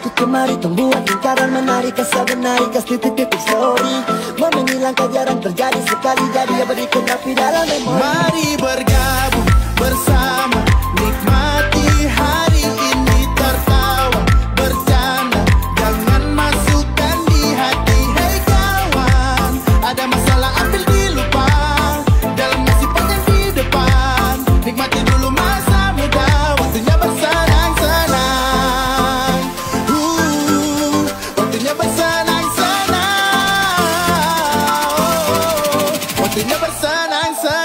Aku kemari membuat lingkaran menarik, kasih menarik, kasih titik story. Mau menghilangkan jarang terjadi sekali, jadi abadi tapi dalam memori. Mari bergabung bersama, nikmati hari ini, tertawa bercanda, jangan masukkan di hati. Hei kawan, ada masalah ambil dilupa, dalam nasib panjang di depan. Nikmati dulu masa muda, waktunya bersenang-senang. Waktunya bersenang-senang. Waktunya bersenang-senang.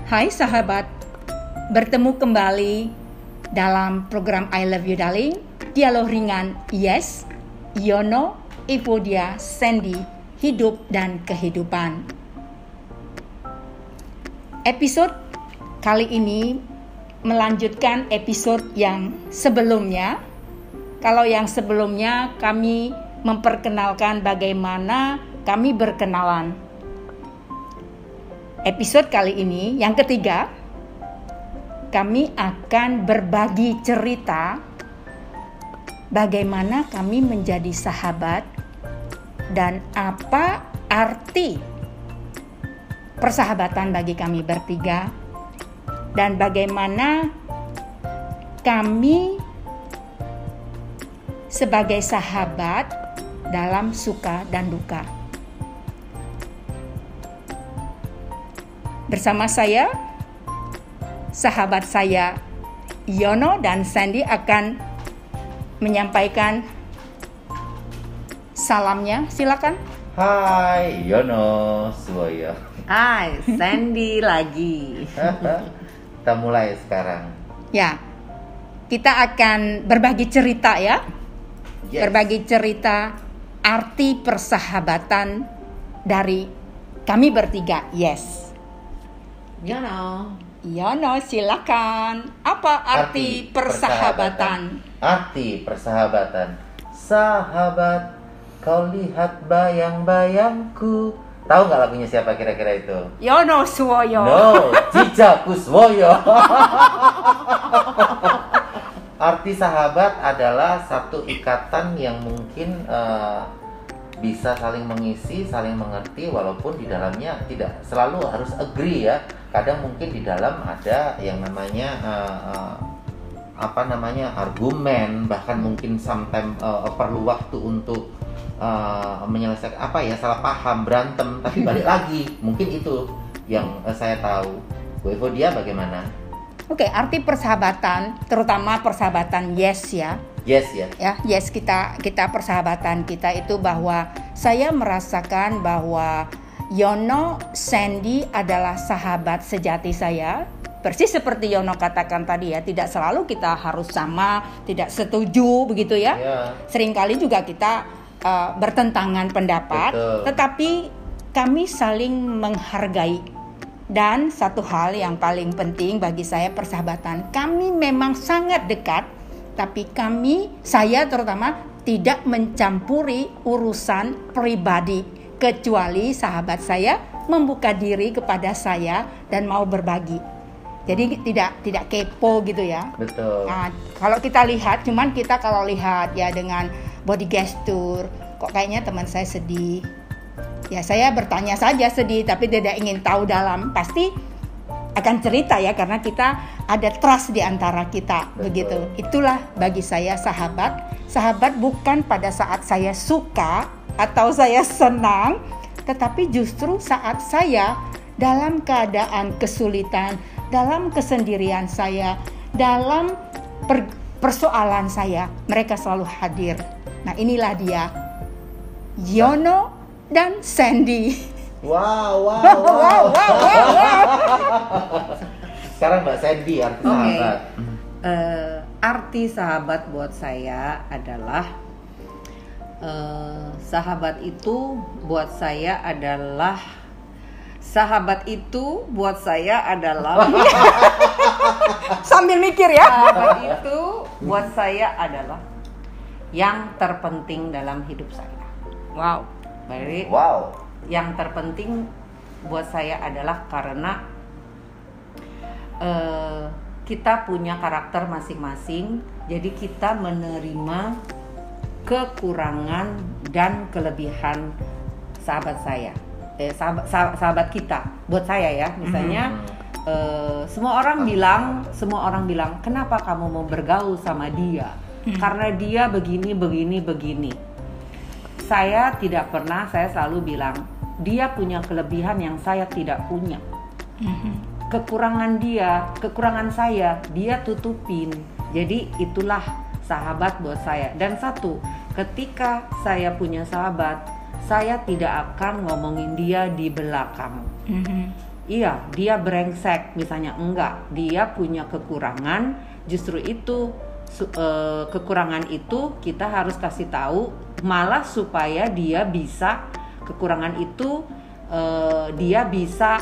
Hai sahabat, bertemu kembali dalam program I Love You Darling, dialog ringan Yes, Yono, Evodia, Sandy, hidup dan kehidupan. Episode kali ini melanjutkan episode yang sebelumnya. Kalau yang sebelumnya kami memperkenalkan bagaimana kami berkenalan. Episode kali ini, yang ketiga, kami akan berbagi cerita bagaimana kami menjadi sahabat dan apa arti persahabatan bagi kami bertiga, dan bagaimana kami sebagai sahabat dalam suka dan duka. Bersama saya, sahabat saya Yono dan Sandy akan menyampaikan salamnya. Silakan. Hai, Yono, Suwoyo. Hai, Sandy lagi. Kita mulai sekarang. Ya, kita akan berbagi cerita ya. Yes. Berbagi cerita arti persahabatan dari kami bertiga. Yes. Yono, silakan. Apa arti persahabatan? Arti persahabatan. Sahabat, kau lihat bayang-bayangku. Tahu nggak lagunya siapa kira-kira itu? Yono Suwoyo. No, Cica Kuswoyo. Arti sahabat adalah satu ikatan yang mungkin bisa saling mengisi, saling mengerti, walaupun di dalamnya tidak selalu harus agree ya. Kadang mungkin di dalam ada yang namanya argumen, bahkan mungkin sometimes perlu waktu untuk menyelesaikan salah paham, berantem, tapi balik lagi. Mungkin itu yang saya tahu. Bu Evodia bagaimana? Oke, arti persahabatan, terutama persahabatan yes ya. Yes ya. Ya, yes, kita persahabatan kita itu bahwa saya merasakan bahwa Yono Sandy adalah sahabat sejati saya. Persis seperti Yono katakan tadi ya, tidak selalu kita harus sama, tidak setuju begitu ya. Seringkali juga kita bertentangan pendapat. Betul. Tetapi kami saling menghargai. Dan satu hal yang paling penting bagi saya persahabatan, kami memang sangat dekat. Tapi saya terutama tidak mencampuri urusan pribadi, kecuali sahabat saya membuka diri kepada saya dan mau berbagi. Jadi tidak kepo gitu ya. Betul. Nah, kalau kita lihat, kalau lihat ya dengan body gesture, kok kayaknya teman saya sedih. Ya saya bertanya saja sedih, tapi tidak ingin tahu dalam. Pasti akan cerita ya, karena kita ada trust di antara kita. Betul. Begitu. Itulah bagi saya sahabat. Sahabat bukan pada saat saya suka atau saya senang, tetapi justru saat saya dalam keadaan kesulitan, dalam kesendirian saya, dalam persoalan saya, mereka selalu hadir. Nah, inilah dia Yono dan Sandy. Wow. Sekarang Mbak Sandy, arti sahabat. Arti sahabat buat saya adalah sahabat itu buat saya adalah sambil mikir ya. Sahabat itu buat saya adalah yang terpenting dalam hidup saya. Wow. Jadi Wow. yang terpenting buat saya adalah karena kita punya karakter masing-masing, jadi kita menerima kekurangan dan kelebihan sahabat saya, sahabat kita. Buat saya ya, misalnya semua orang bilang, kenapa kamu mau bergaul sama dia? Karena dia begini. Saya tidak pernah, saya selalu bilang, dia punya kelebihan yang saya tidak punya. Kekurangan saya, dia tutupin. Jadi itulah sahabat buat saya. Dan satu, ketika saya punya sahabat, saya tidak akan ngomongin dia di belakang. Iya, dia brengsek misalnya, enggak. Dia punya kekurangan, justru itu kekurangan itu kita harus kasih tahu, malah supaya dia bisa kekurangan itu dia bisa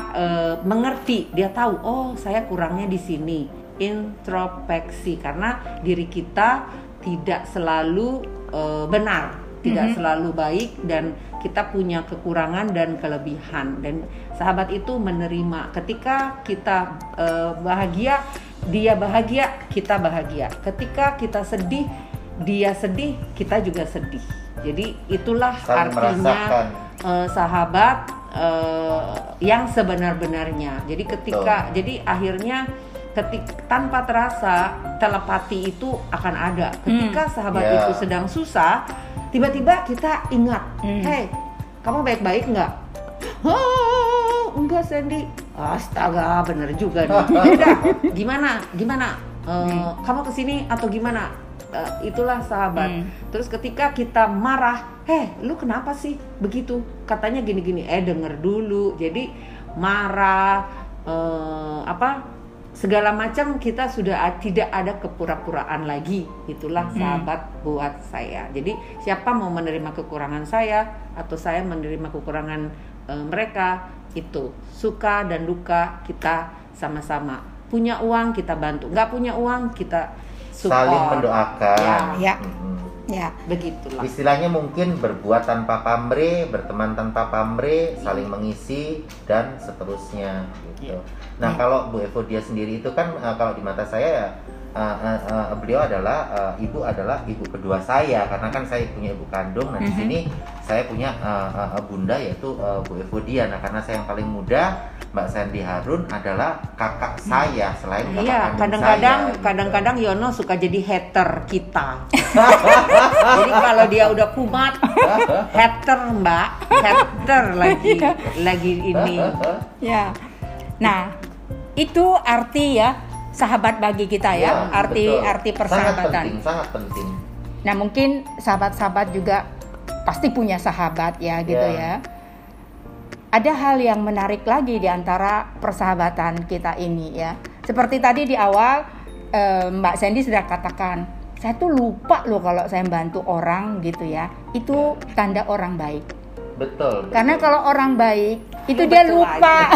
mengerti, dia tahu, oh saya kurangnya di sini. Introspeksi, karena diri kita tidak selalu benar, tidak selalu baik, dan kita punya kekurangan dan kelebihan. Dan sahabat itu menerima, ketika kita bahagia, dia bahagia, kita bahagia. Ketika kita sedih, dia sedih, kita juga sedih. Jadi itulah Saling artinya merasakan. sahabat yang sebenar-benarnya. Jadi jadi akhirnya tanpa terasa telepati itu akan ada. Ketika sahabat itu sedang susah, tiba-tiba kita ingat, hey, kamu baik-baik nggak? Enggak Sandy. Astaga, bener juga nih. Udah, gimana? Kamu kesini atau gimana? Itulah sahabat. Terus ketika kita marah, lu kenapa sih begitu? Katanya gini-gini. Denger dulu. Jadi marah, segala macam, kita sudah tidak ada kepura-puraan lagi. Itulah sahabat buat saya. Jadi siapa mau menerima kekurangan saya atau saya menerima kekurangan mereka, itu suka dan duka kita sama-sama. Punya uang kita bantu, nggak punya uang kita support. Saling mendoakan. Ya, begitulah. Istilahnya mungkin berbuat tanpa pamrih, berteman tanpa pamrih, saling mengisi dan seterusnya gitu. Nah, kalau Bu Evodia sendiri itu kan kalau di mata saya beliau adalah ibu kedua saya, karena kan saya punya ibu kandung. Nah, di sini saya punya bunda, yaitu Bu Evodia. Nah, karena saya yang paling muda, Mbak Sandy Harun adalah kakak saya selain kakak kandung saya. Kadang-kadang Yono suka jadi hater kita. Jadi kalau dia udah kumat, hater Mbak, hater lagi ini. Ya. Nah, itu arti ya sahabat bagi kita ya, arti persahabatan. Sangat penting. Nah, mungkin sahabat-sahabat juga pasti punya sahabat ya gitu ya. Ada hal yang menarik lagi di antara persahabatan kita ini ya. Seperti tadi di awal Mbak Sandy sudah katakan, saya tuh lupa loh kalau saya bantu orang gitu ya. Itu tanda orang baik. Betul. Karena kalau orang baik itu dia lupa.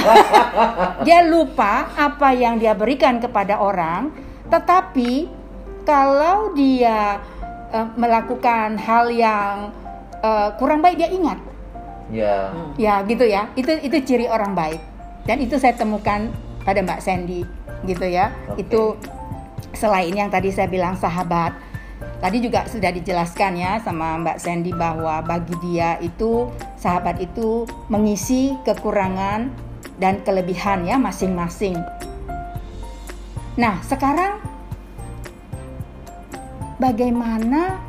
Dia lupa apa yang dia berikan kepada orang, tetapi kalau dia melakukan hal yang kurang baik, dia ingat. Ya gitu ya. Itu ciri orang baik. Dan itu saya temukan pada Mbak Sandy gitu ya. Itu selain yang tadi saya bilang sahabat, tadi juga sudah dijelaskan ya sama Mbak Sandy bahwa bagi dia itu sahabat itu mengisi kekurangan dan kelebihan ya masing-masing. Nah, sekarang bagaimana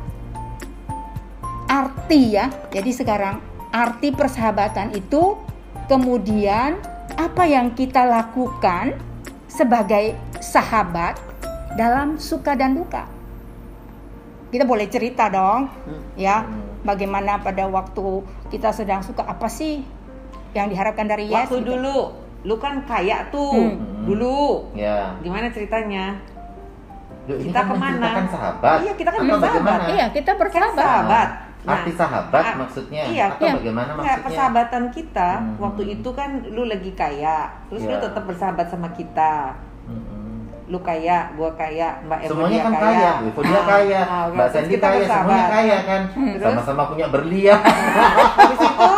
arti ya? Jadi sekarang arti persahabatan itu, kemudian apa yang kita lakukan sebagai sahabat dalam suka dan duka. Kita boleh cerita dong, ya, bagaimana pada waktu kita sedang suka, apa sih yang diharapkan dari Yes? Waktu gitu. Dulu, lu kan kaya tuh, dulu. Ya. Gimana ceritanya? Ini Kita kan kemana? Kita kan sahabat. Iya, kita kan Atau bersahabat. bagaimana? Iya, kita bersahabat. Sahabat. Arti sahabat maksudnya atau bagaimana maksudnya? Persahabatan kita waktu itu kan lu lagi kaya, terus lu tetap bersahabat sama kita. lu kaya, gua kaya, Mbak Evo Semuanya dia kan kaya. kaya, Bu dia kaya, oke. Mbak Terus Sandy kita kaya, bersahabat. semuanya kaya kan. Terus? Sama-sama punya berlian. Habis itu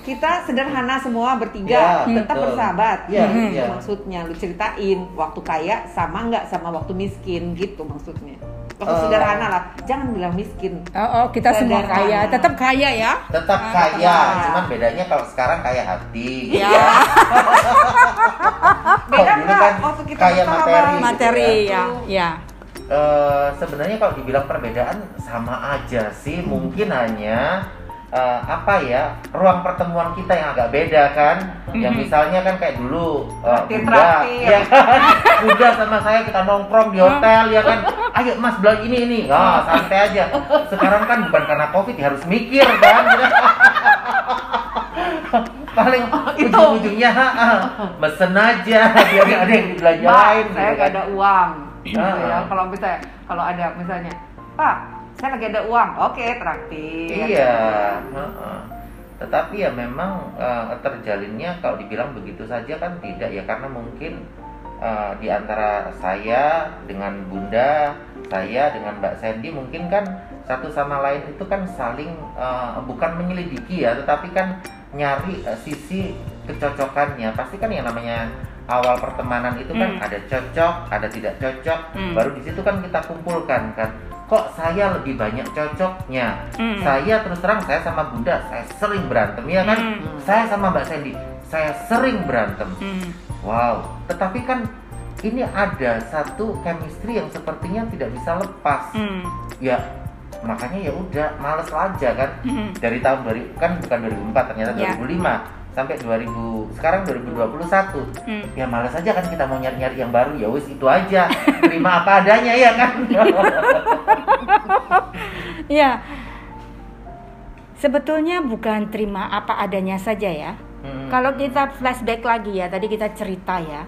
kita sederhana semua bertiga, Ya, tetap betul. bersahabat. Iya, Itu iya. maksudnya lu ceritain waktu kaya sama nggak sama waktu miskin gitu maksudnya. Waktu Eh. sederhana lah, jangan bilang miskin. Oh, kita semua Sederhana. kaya, tetap kaya ya. Tetap kaya, kaya. cuman bedanya kalau sekarang kaya hati. Ya, Beda dulu nggak kan waktu kita kaya bersahabat? materi. materi ya. Ya. Sebenarnya kalau dibilang perbedaan sama aja sih, mungkin hanya apa ya, ruang pertemuan kita yang agak beda kan. Yang misalnya kan kayak dulu Bunda, Traktir. ya kan? Bunda sama saya kita nongkrong di hotel ya kan. Ayo Mas beli ini. Nah, santai aja. Sekarang kan bukan karena Covid ya, harus mikir kan. Paling ujung-ujungnya mesen aja biar nggak ada yang dibelanjain. Mbak, saya gitu nggak kan. ada uang. Gitu ya. Ah. Kalau ada misalnya, Pak, saya lagi ada uang, oke traktir. Iya, heeh. Tetapi ya memang terjalinnya kalau dibilang begitu saja kan tidak ya, karena mungkin di antara saya dengan Bunda, saya dengan Mbak Sandy mungkin kan satu sama lain itu kan saling bukan menyelidiki ya, tetapi kan nyari sisi kecocokannya. Pasti kan yang namanya awal pertemanan itu kan ada cocok, ada tidak cocok, baru di situ kan kita kumpulkan kan. Kok saya lebih banyak cocoknya? Saya terus terang, saya sama Bunda saya sering berantem ya kan. Saya sama Mbak Sandy saya sering berantem. Wow, tetapi kan ini ada satu chemistry yang sepertinya tidak bisa lepas. Ya makanya ya udah males aja kan. Dari tahun 2000 kan bukan 2004 ternyata Ya. 2005 sampai 2000 sekarang 2021. Ya males aja kan, kita mau nyari-nyari yang baru, ya wis itu aja. Terima apa adanya ya kan. Ya. Sebetulnya bukan terima apa adanya saja ya. Kalau kita flashback lagi ya, tadi kita cerita ya.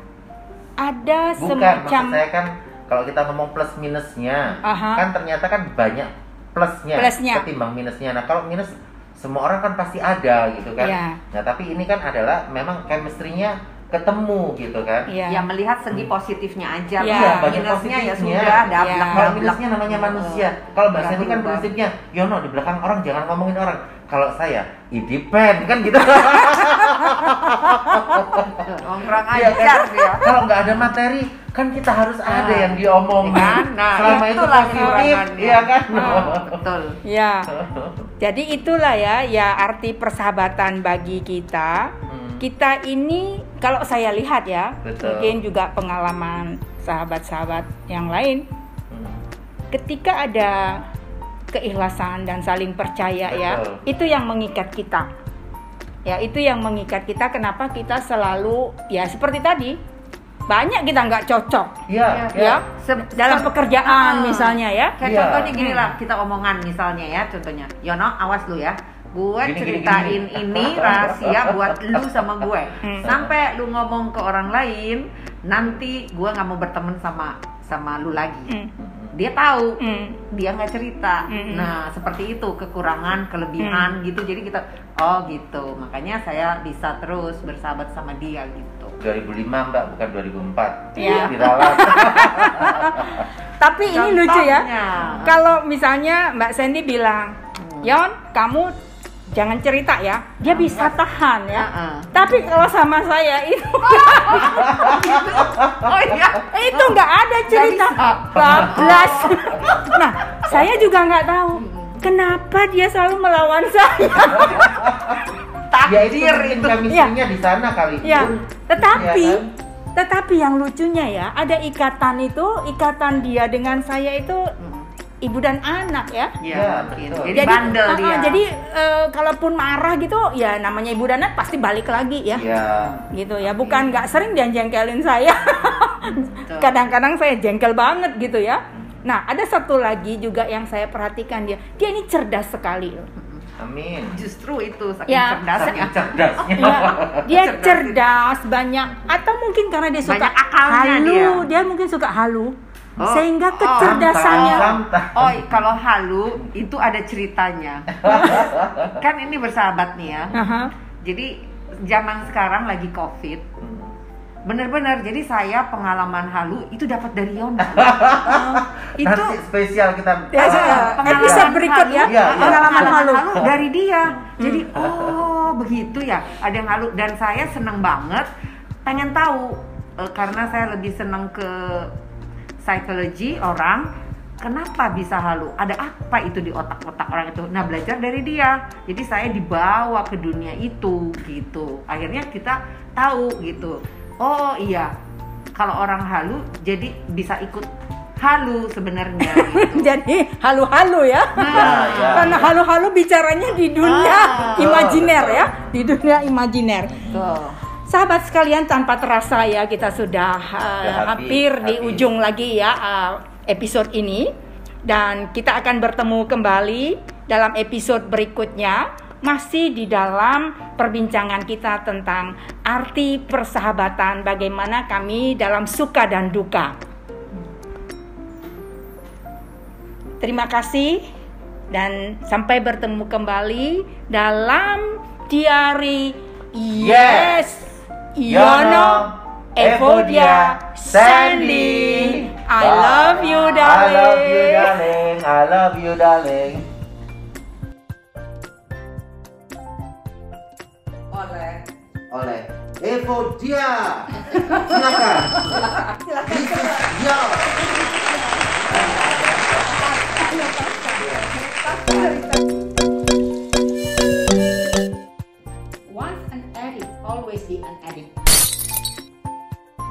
Ada Bukan, semacam maksud saya kan kalau kita ngomong plus minusnya, Aha. kan ternyata kan banyak plusnya ketimbang minusnya. Nah kalau minus semua orang kan pasti ada gitu kan. Iya. Nah tapi ini kan adalah memang chemistry-nya ketemu gitu kan. ya. Ya melihat segi positifnya aja. Iya, Pak. banyak Minusnya ya positifnya. sudah Iya. dablek. Kalau minusnya namanya manusia. Kalau Mbak Sandy kan Berubah. prinsipnya, Yono di belakang orang jangan ngomongin orang. Kalau saya, it depend kan gitu. Nongkrong Iya aja kan? dia. Kalau nggak ada materi, kan kita harus ada yang diomongin. Kan? Nah, Selama itu itulah positif, kekurangannya. iya kan? Betul. Ya. Jadi itulah ya arti persahabatan bagi kita. Kita ini kalau saya lihat ya, Betul. mungkin juga pengalaman sahabat-sahabat yang lain, ketika ada keikhlasan dan saling percaya ya, Betul. itu yang mengikat kita. Ya, itu yang mengikat kita. Kenapa kita selalu ya seperti tadi, banyak kita nggak cocok Iya, ya, dalam pekerjaan misalnya ya. Kayak Iya. contohnya gini lah, kita omongan misalnya ya, contohnya Yono awas lu ya, gue Gini, ceritain gini. ini rahasia buat lu sama gue. Sampai lu ngomong ke orang lain, nanti gue nggak mau berteman sama lu lagi. Dia tahu, dia nggak cerita. Nah seperti itu, kekurangan, kelebihan gitu. Jadi kita, oh gitu. Makanya saya bisa terus bersahabat sama dia gitu. 2005 Mbak, bukan 2004. Iya. Diralat. Tapi ini lucu ya. Contohnya. Kalau misalnya Mbak Sandy bilang, Yon, kamu jangan cerita ya. Dia bisa tahan ya. Tapi kalau sama saya itu Oh iya. itu nggak ada cerita. Nggak bisa. Bablas. Nah, saya juga nggak tahu kenapa dia selalu melawan saya. Ya itu Takdir mungkin itu. chemistry-nya di sana kali. Ya, Bun. tetapi Iya kan? tetapi yang lucunya ya, ada ikatan dia dengan saya itu ibu dan anak ya. Iya, mungkin. betul. Jadi bandel dia. Jadi kalaupun marah gitu, ya namanya ibu dan anak pasti balik lagi ya. Iya. Gitu ya, bukan nggak sering dia jengkelin saya. Kadang-kadang saya jengkel banget gitu ya. Nah, ada satu lagi juga yang saya perhatikan dia ini cerdas sekali. Amin. Justru itu saking Ya. cerdasnya. Saking cerdasnya. Ya, dia Cerdas. cerdas banyak, atau mungkin karena dia suka Banyak akalnya halu, dia. mungkin suka halu, Oh. sehingga Oh, kecerdasannya. Santai. Oh, kalau halu itu ada ceritanya. Kan ini bersahabat nih ya. Aha. Jadi zaman sekarang lagi COVID. Bener-bener, jadi saya pengalaman halu itu dapat dari Yono. Itu Nanti spesial kita episode berikut ya, Iya, pengalaman halu. dari dia. Jadi oh begitu ya, ada yang halu dan saya seneng banget pengen tahu karena saya lebih seneng ke psikologi orang. Kenapa bisa halu? Ada apa itu di otak-otak orang itu? Nah, belajar dari dia. Jadi saya dibawa ke dunia itu gitu. Akhirnya kita tahu gitu. Oh iya, kalau orang halu jadi bisa ikut halu sebenarnya gitu. Jadi halu-halu ya. Karena halu-halu bicaranya di dunia imajiner ya, di dunia imajiner. Tuh. Sahabat sekalian, tanpa terasa ya kita sudah hampir di ujung lagi ya episode ini, dan kita akan bertemu kembali dalam episode berikutnya, masih di dalam perbincangan kita tentang arti persahabatan, bagaimana kami dalam suka dan duka. Terima kasih dan sampai bertemu kembali dalam Diari Yes Yono Evodia Sandy. I love you, darling. I love you, darling. I love you, darling. Oleh Evodia. Silakan. Yo. Once an addict, always be an addict.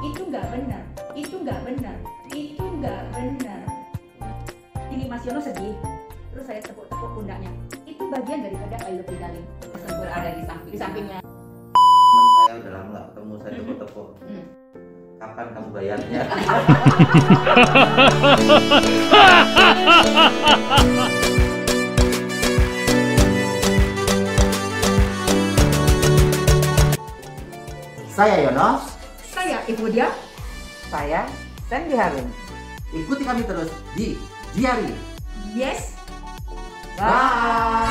Itu nggak benar. Itu nggak benar. Itu nggak benar. Ini Mas Yono sedih, terus saya tepuk-tepuk pundaknya. Itu bagian daripada I love you, darling. Berada di sampingnya. Teman saya udah lama nggak ketemu, saya tepuk-tepuk. Kapan kamu bayarnya? Saya Yono. Saya Evodia. Saya Sandy Harun. Ikuti kami terus di Diari. Yes. Bye.